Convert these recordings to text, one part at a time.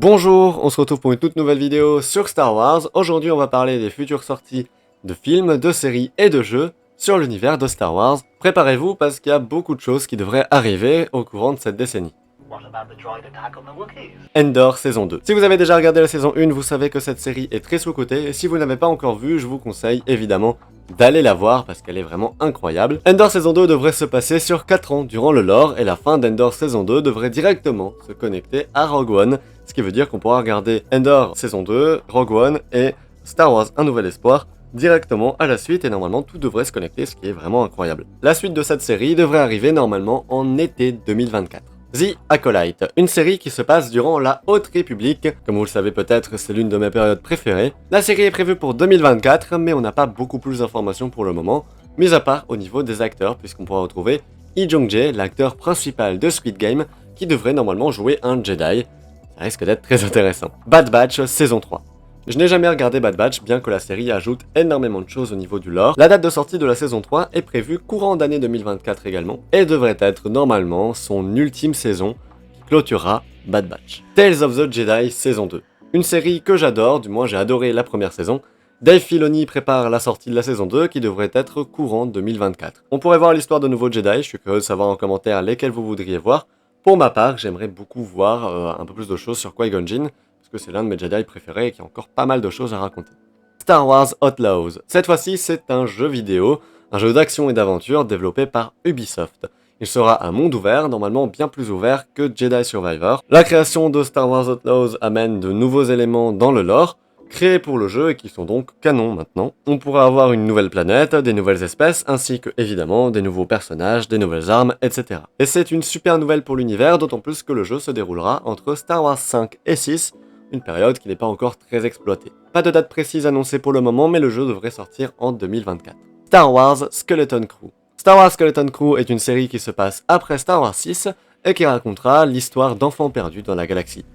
Bonjour, on se retrouve pour une toute nouvelle vidéo sur Star Wars. Aujourd'hui on va parler des futures sorties de films, de séries et de jeux sur l'univers de Star Wars. Préparez-vous parce qu'il y a beaucoup de choses qui devraient arriver au courant de cette décennie. Endor saison 2. Si vous avez déjà regardé la saison 1, vous savez que cette série est très sous-cotée, et si vous n'avez pas encore vu, je vous conseille évidemment d'aller la voir parce qu'elle est vraiment incroyable. Endor saison 2 devrait se passer sur 4 ans durant le lore, et la fin d'Endor saison 2 devrait directement se connecter à Rogue One, ce qui veut dire qu'on pourra regarder Endor saison 2, Rogue One et Star Wars Un Nouvel Espoir directement à la suite, et normalement tout devrait se connecter, ce qui est vraiment incroyable. La suite de cette série devrait arriver normalement en été 2024. The Acolyte, une série qui se passe durant la Haute République. Comme vous le savez peut-être, c'est l'une de mes périodes préférées. La série est prévue pour 2024, mais on n'a pas beaucoup plus d'informations pour le moment, mis à part au niveau des acteurs, puisqu'on pourra retrouver Lee Jong-jae, l'acteur principal de Squid Game, qui devrait normalement jouer un Jedi. Ça risque d'être très intéressant. Bad Batch saison 3. Je n'ai jamais regardé Bad Batch, bien que la série ajoute énormément de choses au niveau du lore. La date de sortie de la saison 3 est prévue courant d'année 2024 également, et devrait être normalement son ultime saison qui clôturera Bad Batch. Tales of the Jedi saison 2. Une série que j'adore, du moins j'ai adoré la première saison. Dave Filoni prépare la sortie de la saison 2 qui devrait être courant 2024. On pourrait voir l'histoire de nouveaux Jedi, je suis curieux de savoir en commentaire lesquels vous voudriez voir. Pour ma part, j'aimerais beaucoup voir un peu plus de choses sur Qui-Gon Jinn, parce que c'est l'un de mes Jedi préférés et qu'il y a encore pas mal de choses à raconter. Star Wars Outlaws. Cette fois-ci, c'est un jeu vidéo, un jeu d'action et d'aventure développé par Ubisoft. Il sera un monde ouvert, normalement bien plus ouvert que Jedi Survivor. La création de Star Wars Outlaws amène de nouveaux éléments dans le lore, créés pour le jeu et qui sont donc canons maintenant. On pourra avoir une nouvelle planète, des nouvelles espèces, ainsi que évidemment des nouveaux personnages, des nouvelles armes, etc. Et c'est une super nouvelle pour l'univers, d'autant plus que le jeu se déroulera entre Star Wars 5 et 6, une période qui n'est pas encore très exploitée. Pas de date précise annoncée pour le moment, mais le jeu devrait sortir en 2024. Star Wars Skeleton Crew. Star Wars Skeleton Crew est une série qui se passe après Star Wars 6 et qui racontera l'histoire d'enfants perdus dans la galaxie.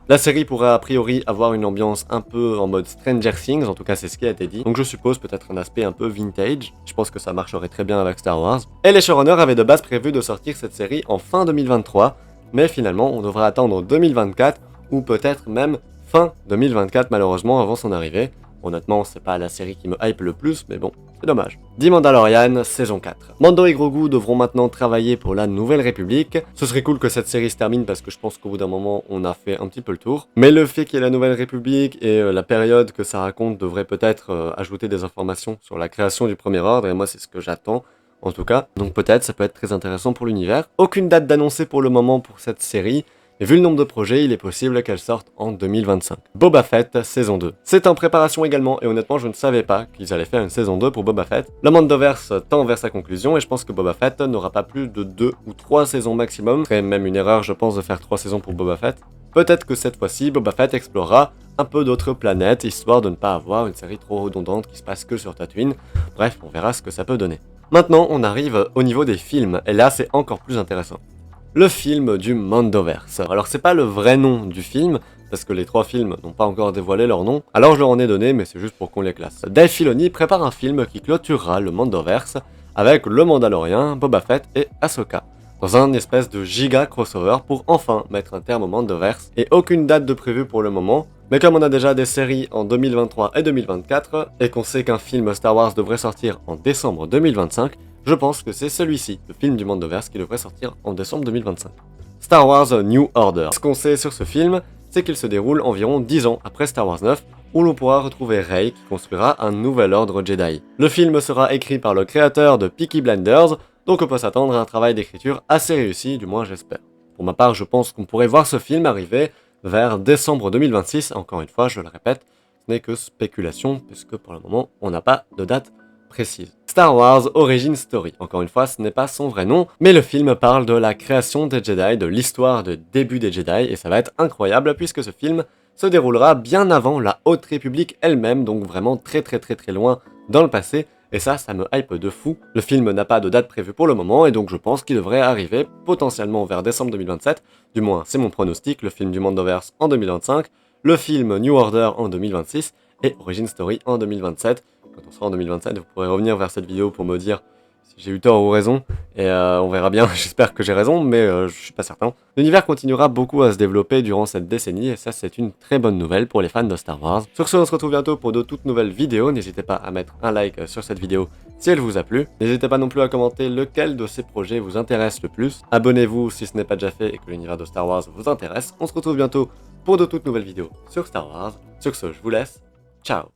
La série pourrait a priori avoir une ambiance un peu en mode Stranger Things, en tout cas c'est ce qui a été dit, donc je suppose peut-être un aspect un peu vintage, je pense que ça marcherait très bien avec Star Wars. Et les showrunners avaient de base prévu de sortir cette série en fin 2023, mais finalement on devrait attendre 2024, ou peut-être même fin 2024 malheureusement avant son arrivée. Honnêtement, c'est pas la série qui me hype le plus, mais bon, c'est dommage. The Mandalorian, saison 4. Mando et Grogu devront maintenant travailler pour la Nouvelle République. Ce serait cool que cette série se termine parce que je pense qu'au bout d'un moment, on a fait un petit peu le tour. Mais le fait qu'il y ait la Nouvelle République et la période que ça raconte devrait peut-être ajouter des informations sur la création du Premier Ordre, et moi c'est ce que j'attends. En tout cas, donc peut-être ça peut être très intéressant pour l'univers. Aucune date d'annoncer pour le moment pour cette série, et vu le nombre de projets, il est possible qu'elle sorte en 2025. Boba Fett, saison 2. C'est en préparation également, et honnêtement, je ne savais pas qu'ils allaient faire une saison 2 pour Boba Fett. Le Mandoverse tend vers sa conclusion, et je pense que Boba Fett n'aura pas plus de 2 ou 3 saisons maximum. Ce serait même une erreur, je pense, de faire 3 saisons pour Boba Fett. Peut-être que cette fois-ci, Boba Fett explorera un peu d'autres planètes, histoire de ne pas avoir une série trop redondante qui se passe que sur Tatooine. Bref, on verra ce que ça peut donner. Maintenant, on arrive au niveau des films, et là, c'est encore plus intéressant. Le film du Mandoverse. Alors c'est pas le vrai nom du film, parce que les 3 films n'ont pas encore dévoilé leur nom, alors je leur en ai donné, mais c'est juste pour qu'on les classe. Dave Filoni prépare un film qui clôturera le Mandoverse, avec le Mandalorien, Boba Fett et Ahsoka, dans un espèce de giga crossover pour enfin mettre un terme au Mandoverse, et aucune date de prévue pour le moment, mais comme on a déjà des séries en 2023 et 2024, et qu'on sait qu'un film Star Wars devrait sortir en décembre 2025, je pense que c'est celui-ci, le film du Mandoverse, qui devrait sortir en décembre 2025. Star Wars New Order. Ce qu'on sait sur ce film, c'est qu'il se déroule environ 10 ans après Star Wars 9, où l'on pourra retrouver Rey qui construira un nouvel ordre Jedi. Le film sera écrit par le créateur de Peaky Blinders, donc on peut s'attendre à un travail d'écriture assez réussi, du moins j'espère. Pour ma part, je pense qu'on pourrait voir ce film arriver vers décembre 2026, encore une fois, je le répète, ce n'est que spéculation, puisque pour le moment, on n'a pas de date précise. Star Wars Origin Story. Encore une fois, ce n'est pas son vrai nom, mais le film parle de la création des Jedi, de l'histoire de début des Jedi, et ça va être incroyable puisque ce film se déroulera bien avant la Haute République elle-même, donc vraiment très loin dans le passé, et ça me hype de fou. Le film n'a pas de date prévue pour le moment, et donc je pense qu'il devrait arriver potentiellement vers décembre 2027, du moins c'est mon pronostic, le film du Mandoverse en 2025, le film New Order en 2026, et Origin Story en 2027. Quand on sera en 2027, vous pourrez revenir vers cette vidéo pour me dire si j'ai eu tort ou raison, et on verra bien, j'espère que j'ai raison, mais je suis pas certain. L'univers continuera beaucoup à se développer durant cette décennie, et ça c'est une très bonne nouvelle pour les fans de Star Wars. Sur ce, on se retrouve bientôt pour de toutes nouvelles vidéos, n'hésitez pas à mettre un like sur cette vidéo si elle vous a plu. N'hésitez pas non plus à commenter lequel de ces projets vous intéresse le plus. Abonnez-vous si ce n'est pas déjà fait et que l'univers de Star Wars vous intéresse. On se retrouve bientôt pour de toutes nouvelles vidéos sur Star Wars. Sur ce, je vous laisse, ciao.